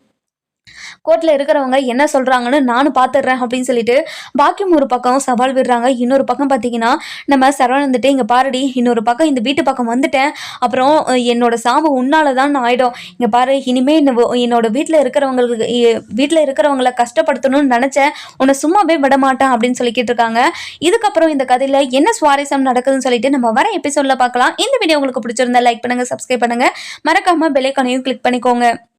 கோர்ட்ல இருக்கிறவங்க என்ன சொல்றாங்கன்னு நானும் பாத்துடுறேன் அப்படின்னு சொல்லிட்டு பாக்கியம் ஒரு பக்கம் சவால் விடுறாங்க. இன்னொரு பக்கம் பாத்தீங்கன்னா நம்ம சரவணன் வந்துட்டு, இங்க பாருடி, இன்னொரு பக்கம் இந்த வீட்டு பக்கம் வந்துட்டேன். அப்புறம் என்னோட சாவு உன்னாலதான் ஆயிடும். இங்க பாரு, இனிமே என்னோட வீட்டுல இருக்கிறவங்களை கஷ்டப்படுத்தணும்னு நினைச்சேன். உன்னை சும்மாவே விட மாட்டேன் அப்படின்னு சொல்லிக்கிட்டு இருக்காங்க. இதுக்கப்புறம் இந்த கதையில என்ன சுவாரஸ்யம் நடக்குதுன்னு சொல்லிட்டு நம்ம வர எபிசோட்ல பார்க்கலாம். இந்த வீடியோ உங்களுக்கு பிடிச்சிருந்தா லைக் பண்ணுங்க, சப்ஸ்கிரைப் பண்ணுங்க, மறக்காம பெல் ஐகானையும் கிளிக் பண்ணிக்கோங்க.